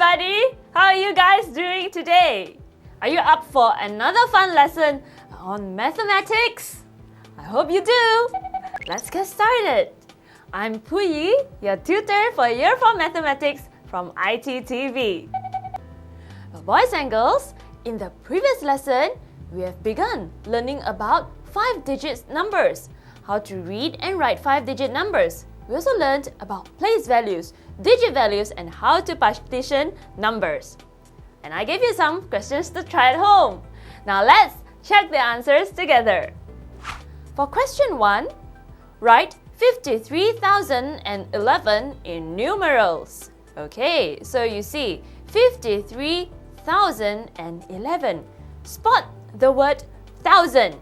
everybody! How are you guys doing today? Are you up for another fun lesson on mathematics? I hope you do! Let's get started! I'm Puyi, your tutor for Year 4 Mathematics from iTTV. Boys and girls, in the previous lesson, we have begun learning about 5-digit numbers, how to read and write 5-digit numbers. We also learned about place values, digit values, and how to partition numbers. And I gave you some questions to try at home. Now let's check the answers together. For question 1, write 53,011 in numerals. Okay, so you see 53,011. Spot the word thousand.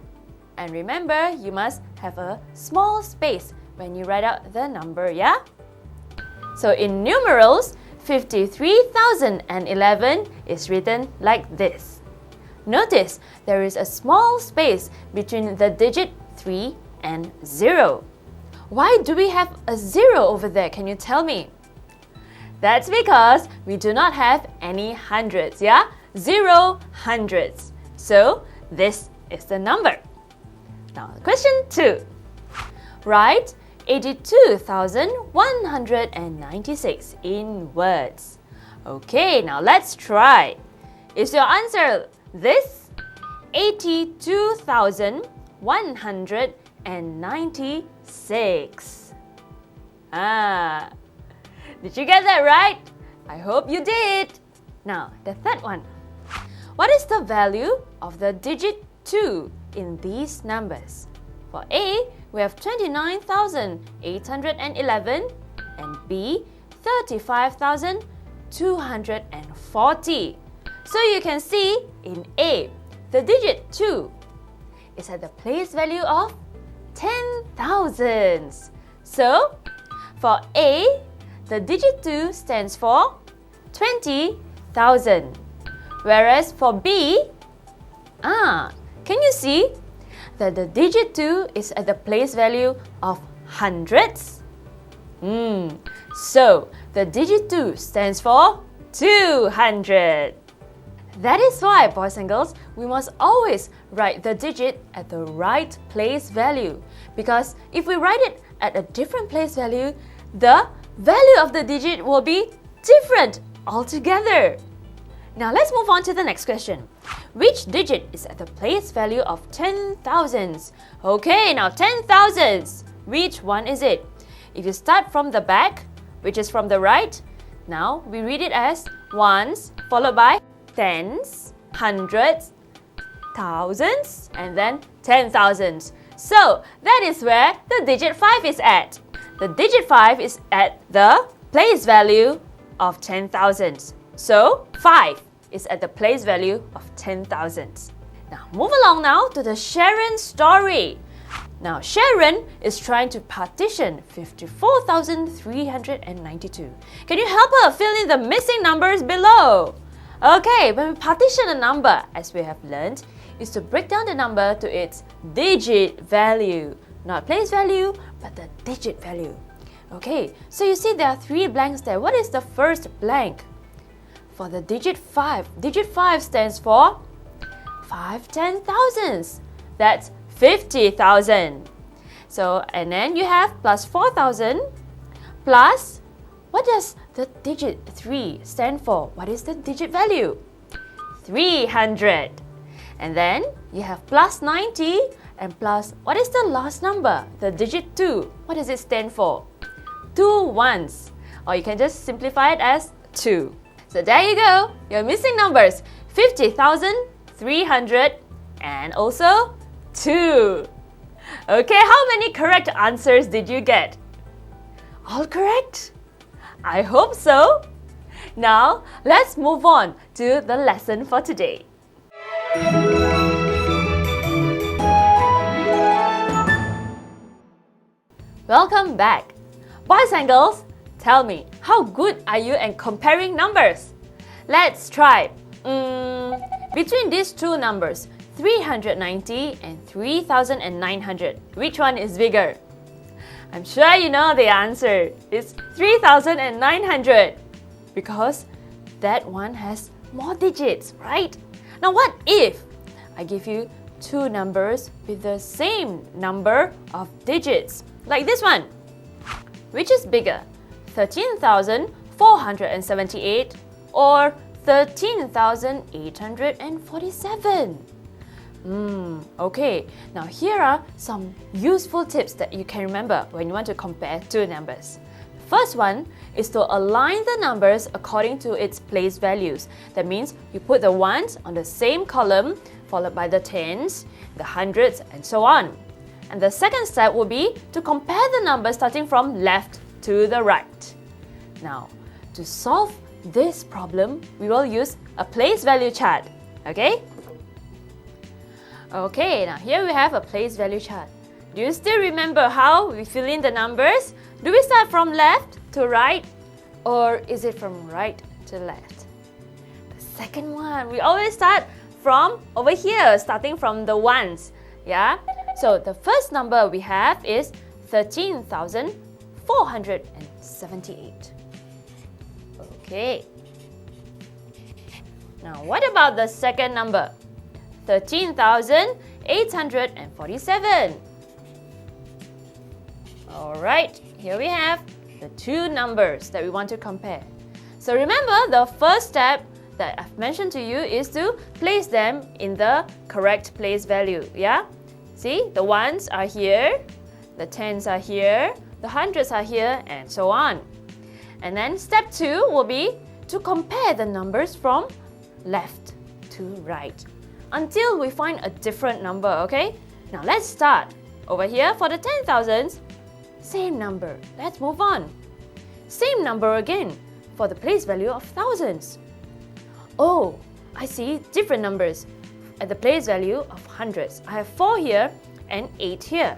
And remember, you must have a small space when you write out the number, yeah? So in numerals, 53,011 is written like this. Notice there is a small space between the digit 3 and 0. Why do we have a 0 over there? Can you tell me? That's because we do not have any hundreds, yeah? 0 hundreds. So this is the number. Now, question 2. Write 82,196 in words. Okay, now let's try. Is your answer this? 82,196. Did you get that right? I hope you did. Now, the third one. What is the value of the digit 2 in these numbers? For A, we have 29,811 and B, 35,240. So you can see in A, the digit 2 is at the place value of 10,000s. So for A, the digit 2 stands for 20,000. Whereas for B, can you see that the digit 2 is at the place value of hundreds? So the digit 2 stands for 200. That is why, boys and girls, we must always write the digit at the right place value. Because if we write it at a different place value, the value of the digit will be different altogether. Now let's move on to the next question. Which digit is at the place value of 10,000s? Okay, now 10,000s. Which one is it? If you start from the back, which is from the right, now we read it as ones followed by tens, hundreds, thousands, and then 10,000s. So that is where the digit 5 is at. The digit 5 is at the place value of 10,000s. So 5 is at the place value of 10,000. Now move along now to the Sharon story. Now Sharon is trying to partition 54,392. Can you help her fill in the missing numbers below? Okay, when we partition a number, as we have learned, is to break down the number to its digit value. Not place value, but the digit value. Okay, so you see there are 3 blanks there. What is the first blank? For the digit 5. Digit 5 stands for 5 10,000s. That's 50,000. So, and then you have plus 4,000 plus, what does the digit 3 stand for? What is the digit value? 300. And then you have plus 90 and plus, what is the last number? The digit 2. What does it stand for? 2 ones. Or you can just simplify it as 2. So there you go, your missing numbers 50,300 and also 2. Okay, how many correct answers did you get? All correct? I hope so. Now, let's move on to the lesson for today. Welcome back. Boys and girls, tell me, how good are you at comparing numbers? Let's try. Between these two numbers, 390 and 3,900, which one is bigger? I'm sure you know the answer. It's 3,900 because that one has more digits, right? Now what if I give you two numbers with the same number of digits? Like this one. Which is bigger? 13,478 or 13,847? Okay, now here are some useful tips that you can remember when you want to compare two numbers. First one is to align the numbers according to its place values. That means you put the ones on the same column, followed by the tens, the hundreds, and so on. And the second step will be to compare the numbers starting from left to the right. Now, to solve this problem, we will use a place value chart. Okay? Okay, now here we have a place value chart. Do you still remember how we fill in the numbers? Do we start from left to right, or is it from right to left? The second one, we always start from over here, starting from the ones. Yeah? So the first number we have is 13,478. Okay. Now what about the second number? 13,847. Alright, here we have the two numbers that we want to compare. So remember, the first step that I've mentioned to you is to place them in the correct place value. Yeah? See, the ones are here, the tens are here, the hundreds are here, and so on. And then step 2 will be to compare the numbers from left to right until we find a different number, okay? Now let's start. Over here for the 10,000s, same number. Let's move on. Same number again for the place value of thousands. Oh, I see different numbers at the place value of hundreds. I have 4 here and 8 here.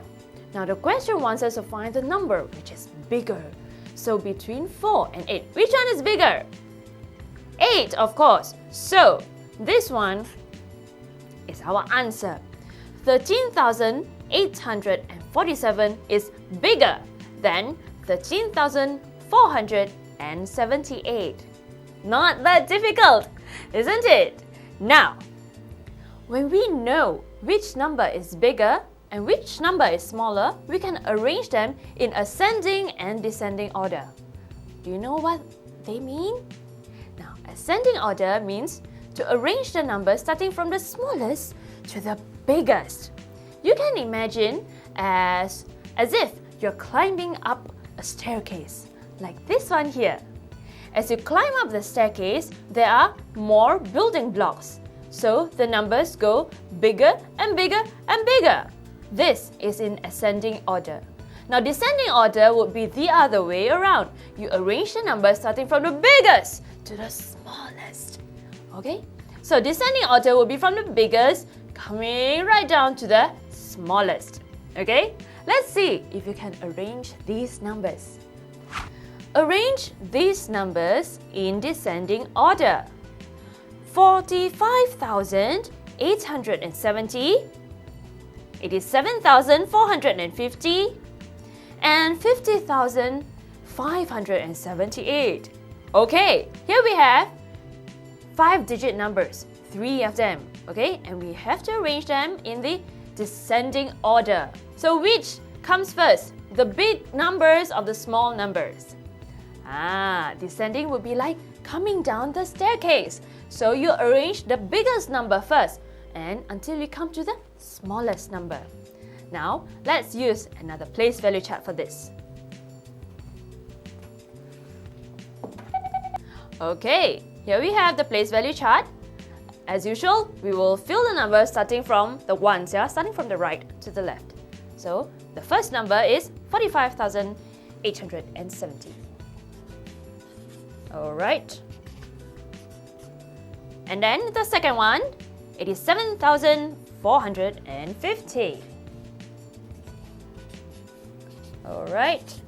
Now the question wants us to find the number which is bigger. So between 4 and 8, which one is bigger? 8, of course. So this one is our answer. 13,847 is bigger than 13,478. Not that difficult, isn't it? Now, when we know which number is bigger and which number is smaller, we can arrange them in ascending and descending order. Do you know what they mean? Now, ascending order means to arrange the numbers starting from the smallest to the biggest. You can imagine as if you're climbing up a staircase, like this one here. As you climb up the staircase, there are more building blocks. So the numbers go bigger and bigger and bigger. This is in ascending order. Now descending order would be the other way around. You arrange the numbers starting from the biggest to the smallest. Okay? So descending order will be from the biggest coming right down to the smallest. Okay? Let's see if you can arrange these numbers. Arrange these numbers in descending order. 45,870, 87,450, and 50,578. Okay, here we have 5-digit numbers, 3 of them, okay? And we have to arrange them in the descending order. So which comes first? The big numbers or the small numbers? Descending would be like coming down the staircase. So you arrange the biggest number first and until you come to the smallest number. Now, let's use another place value chart for this. Okay, here we have the place value chart. As usual, we will fill the numbers starting from the ones, starting from the right to the left. So, the first number is 45,870. Alright. And then the second one, 87,450. Alright.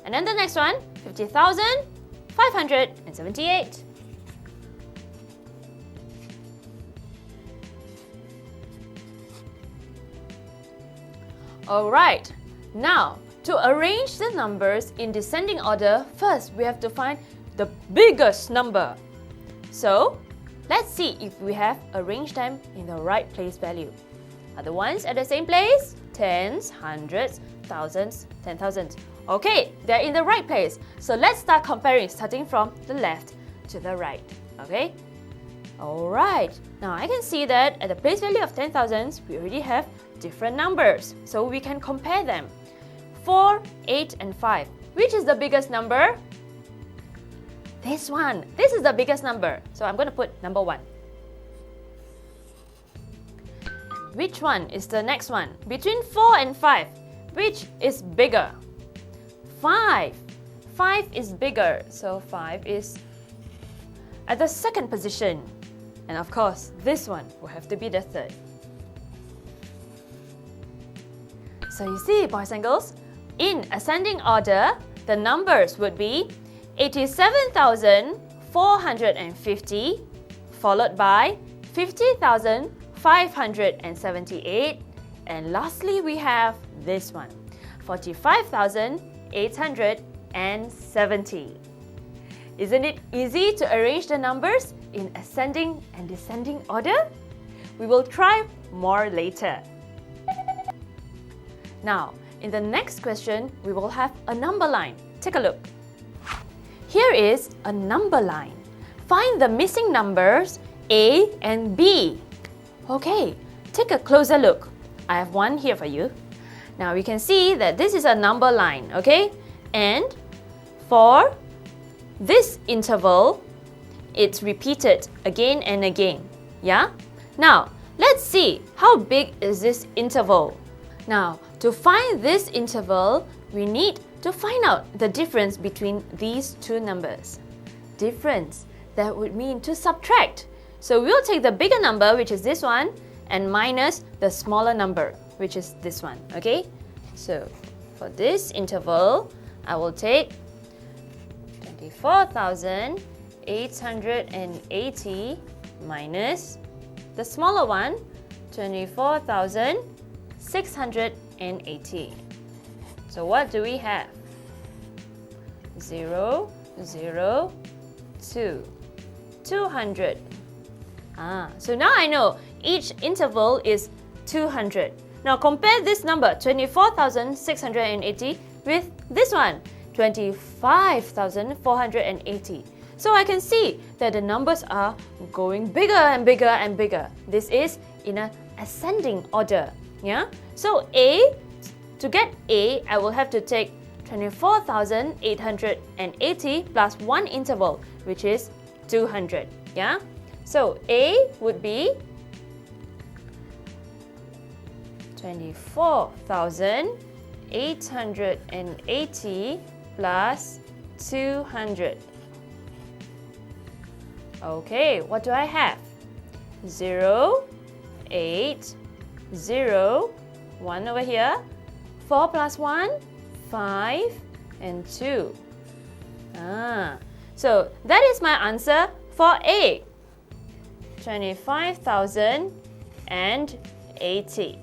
And then the next one, 50,578. Alright. Now, to arrange the numbers in descending order, first we have to find the biggest number. So, let's see if we have arranged them in the right place value. Are the ones at the same place? Tens, hundreds, thousands, 10,000. Okay, they're in the right place. So let's start comparing, starting from the left to the right. Okay? Alright, now I can see that at the place value of 10,000, we already have different numbers. So we can compare them. 4, 8, and 5. Which is the biggest number? This one. This is the biggest number. So I'm going to put number 1. Which one is the next one? Between 4 and 5, which is bigger? 5. 5 is bigger. So 5 is at the second position. And of course, this one will have to be the third. So you see, boys and girls, in ascending order, the numbers would be 87,450, followed by 50,578, and lastly we have this one, 45,870. Isn't it easy to arrange the numbers in ascending and descending order? We will try more later. Now, in the next question, we will have a number line. Take a look. Here is a number line. Find the missing numbers A and B. Okay, take a closer look. I have one here for you. Now we can see that this is a number line, okay? And for this interval, it's repeated again and again. Yeah? Now, let's see how big is this interval. Now, to find this interval, we need to find out the difference between these two numbers. Difference, that would mean to subtract. So we'll take the bigger number, which is this one, and minus the smaller number, which is this one, okay? So for this interval, I will take 24,880 minus the smaller one, 24,680. So what do we have? 0, 0, 2. 200. So now I know each interval is 200. Now compare this number, 24,680, with this one, 25,480. So I can see that the numbers are going bigger and bigger and bigger. This is in an ascending order. Yeah? So to get A, I will have to take 24,880 plus one interval, which is 200. Yeah? So A would be 24,880 plus 200. Okay, what do I have? 0, 8, 0, 1 over here, 4 plus 1, 5, and 2. So that is my answer for A, 25,080.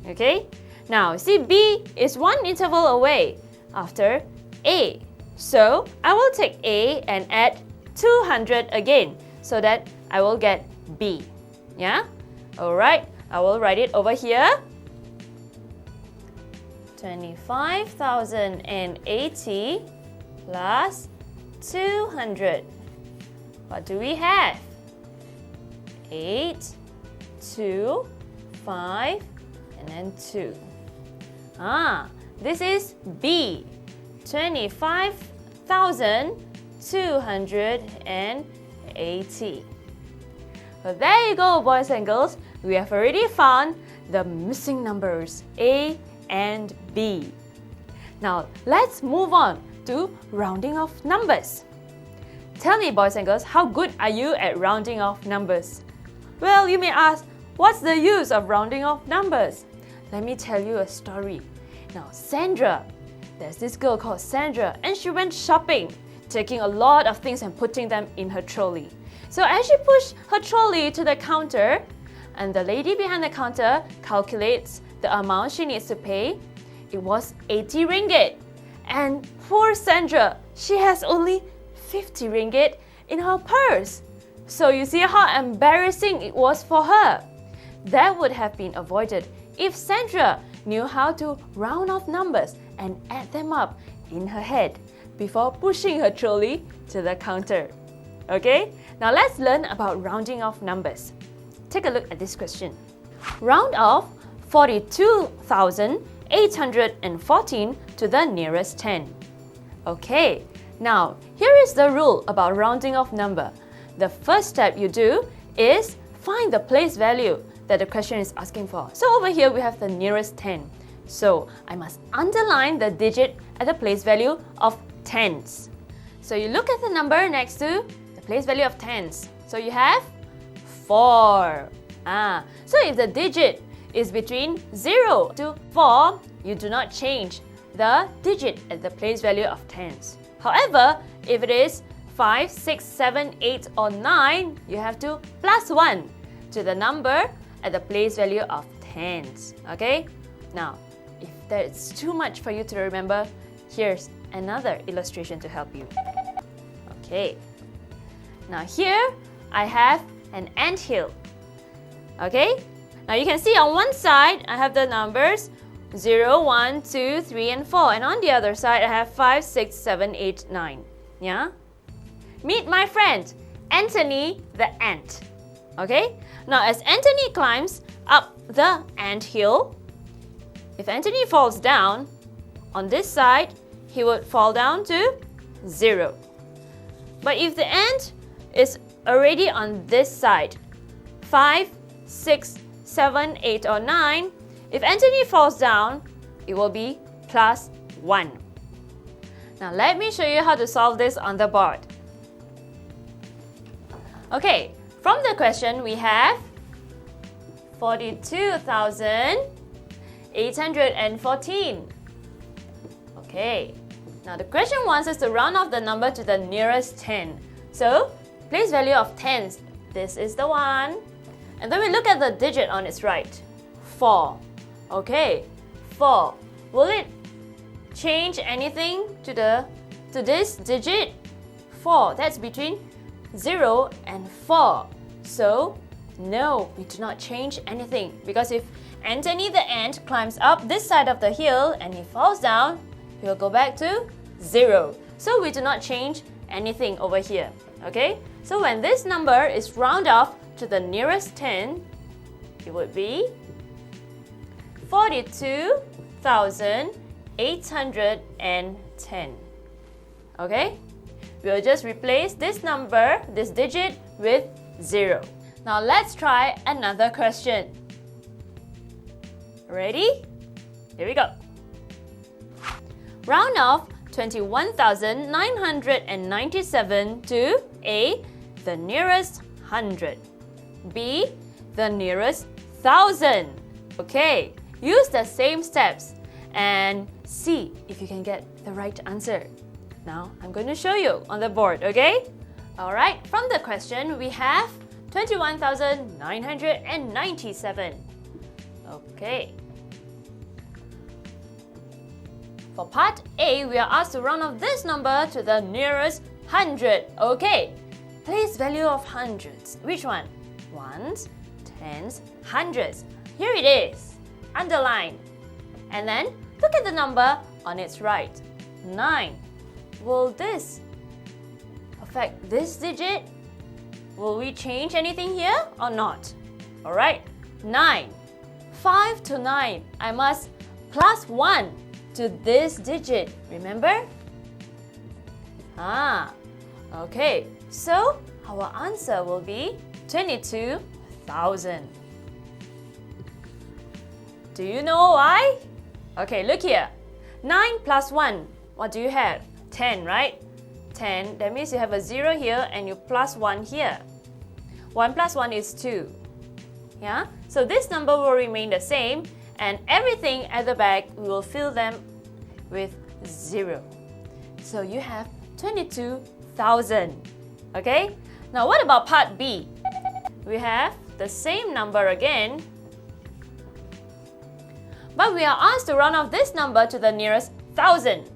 Okay, now see B is one interval away after A. So I will take A and add 200 again so that I will get B. Yeah? Alright, I will write it over here. 25,080 plus 200. What do we have? 8, 2, 5, and then 2. This is B, 25,280. Well, there you go, boys and girls. We have already found the missing numbers A and B. Now, let's move on to rounding off numbers. Tell me, boys and girls, how good are you at rounding off numbers? Well, you may ask, what's the use of rounding off numbers? Let me tell you a story. Now, Sandra, there's this girl called Sandra, and she went shopping, taking a lot of things and putting them in her trolley. So as she pushed her trolley to the counter, and the lady behind the counter calculates the amount she needs to pay, it was 80 ringgit. And poor Sandra, she has only 50 ringgit in her purse. So you see how embarrassing it was for her. That would have been avoided if Sandra knew how to round off numbers and add them up in her head before pushing her trolley to the counter. Okay, now let's learn about rounding off numbers. Take a look at this question. Round off 42,814 to the nearest 10. Okay, now here is the rule about rounding off number. The first step you do is find the place value that the question is asking for. So over here we have the nearest 10. So I must underline the digit at the place value of tens. So you look at the number next to the place value of tens. So you have 4. So if the digit is between 0 to 4, you do not change the digit at the place value of tens. However, if it is 5, 6, 7, 8 or 9, you have to plus 1 to the number at the place value of tens. Okay? Now, if that's too much for you to remember, here's another illustration to help you. Okay. Now here, I have an anthill. Okay? Now you can see on one side, I have the numbers 0, 1, 2, 3, and 4. And on the other side, I have 5, 6, 7, 8, 9. Yeah? Meet my friend, Anthony the ant. Okay? Now as Anthony climbs up the anthill, if Anthony falls down, on this side, he would fall down to 0. But if the ant is already on this side, 5, 6, 7, 8 or 9, if Anthony falls down, it will be plus 1. Now let me show you how to solve this on the board. Okay, from the question we have 42,814. Okay, now the question wants us to round off the number to the nearest 10. So, place value of tens, this is the one. And then we look at the digit on its right, 4. Okay, 4. Will it change anything to this digit? 4, that's between 0 and 4. So, no, we do not change anything, because if Anthony the ant climbs up this side of the hill and he falls down, he will go back to 0. So we do not change anything over here. Okay? So when this number is round off to the nearest 10, it would be 42,810. Okay? We'll just replace this number, this digit, with 0. Now let's try another question. Ready? Here we go. Round off 21,997 to A, the nearest 100, B, the nearest 1,000. Okay, use the same steps and see if you can get the right answer. Now, I'm going to show you on the board, okay? Alright, from the question, we have 21,997. Okay. For part A, we are asked to round off this number to the nearest 100. Okay. Place value of hundreds. Which one? Ones, tens, hundreds. Here it is. Underline. And then look at the number on its right. 9. Will this affect this digit? Will we change anything here or not? Alright, 9. 5 to 9. I must plus 1 to this digit. Remember? Okay. So, our answer will be 22,000. Do you know why? Okay, look here. 9 plus 1. What do you have? 10, right? 10, that means you have a 0 here and you plus 1 here. 1 plus 1 is 2. Yeah? So this number will remain the same, and everything at the back, we will fill them with 0. So you have 22,000. Okay? Now what about part B? We have the same number again, but we are asked to round off this number to the nearest 1,000.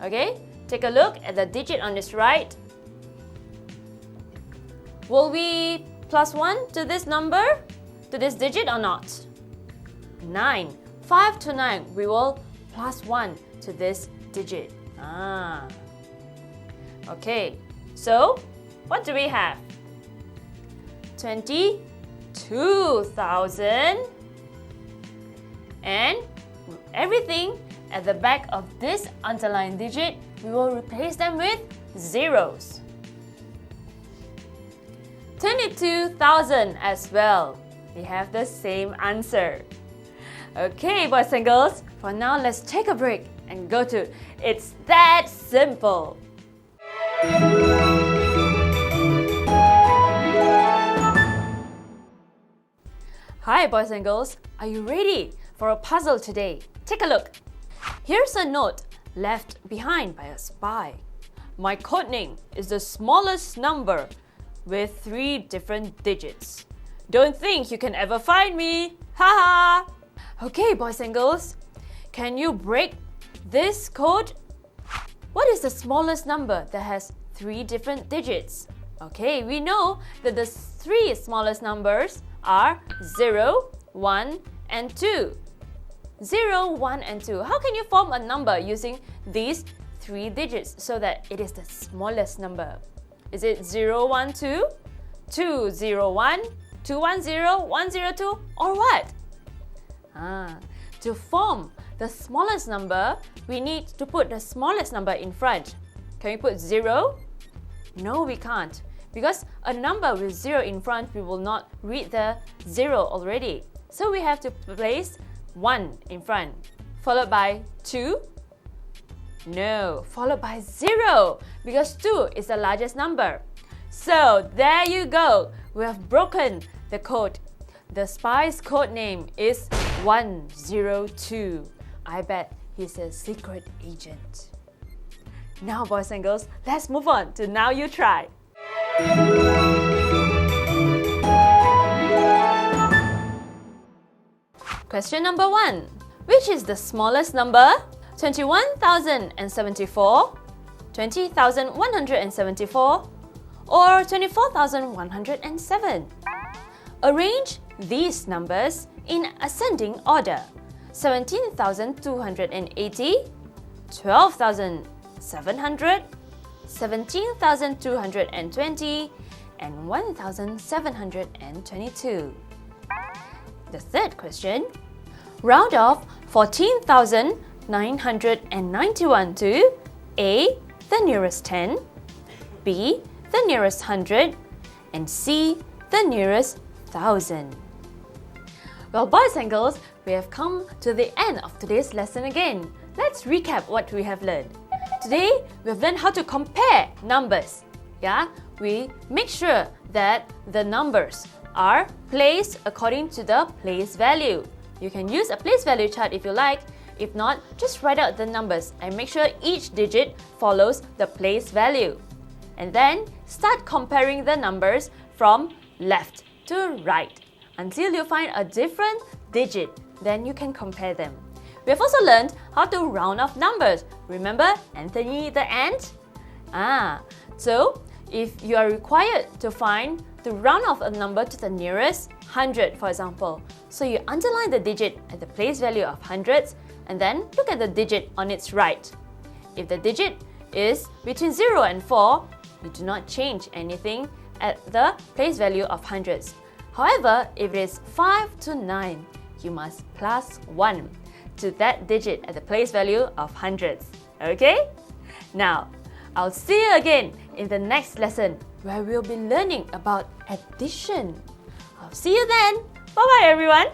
Okay? Take a look at the digit on its right. Will we plus 1 to this number, to this digit or not? 9. 5 to 9, we will plus 1 to this digit. Okay, so what do we have? 22,000. And everything at the back of this underlined digit, we will replace them with zeros. 22,000 as well. We have the same answer. Okay, boys and girls, for now let's take a break and go to It's That Simple. Hi boys and girls, are you ready for a puzzle today? Take a look. Here's a note left behind by a spy. My codename is the smallest number with 3 different digits. Don't think you can ever find me. Haha! Okay, boys and girls, can you break this code? What is the smallest number that has 3 different digits? Okay, we know that the 3 smallest numbers are 0, 1, and 2. 0, 1, and 2. How can you form a number using these 3 digits so that it is the smallest number? Is it 0, 1, 2, 2, 0, 1, 2, 1, 0, 1, 0, 2, or what? To form the smallest number, we need to put the smallest number in front. Can we put 0? No, we can't. Because a number with 0 in front, we will not read the 0 already. So we have to place 1 in front. Followed by 2? No, followed by 0. Because 2 is the largest number. So there you go. We have broken the code. The spy's code name is 102. I bet he's a secret agent. Now, boys and girls, let's move on to Now You Try. Question number 1. Which is the smallest number? 21,074, 20,174, or 24,107? Arrange these numbers in ascending order. 17,280, 12,700, 17,220, and 1,722. The third question. Round off 14,991 to A, the nearest 10, B, the nearest 100, and C, the nearest 1,000. Well, boys and girls, we have come to the end of today's lesson again. Let's recap what we have learned. Today, we have learned how to compare numbers. We make sure that the numbers are placed according to the place value. You can use a place value chart if you like. If not, just write out the numbers and make sure each digit follows the place value. And then start comparing the numbers from left to right until you find a different digit. Then you can compare them. We have also learned how to round off numbers. Remember Anthony the ant? So if you are required to round off a number to the nearest 100, for example, so you underline the digit at the place value of hundreds and then look at the digit on its right. If the digit is between 0 and 4, you do not change anything at the place value of hundreds. However, if it is 5 to 9, you must plus 1 to that digit at the place value of hundreds. Okay? Now, I'll see you again in the next lesson where we'll be learning about addition. I'll see you then. Bye-bye everyone.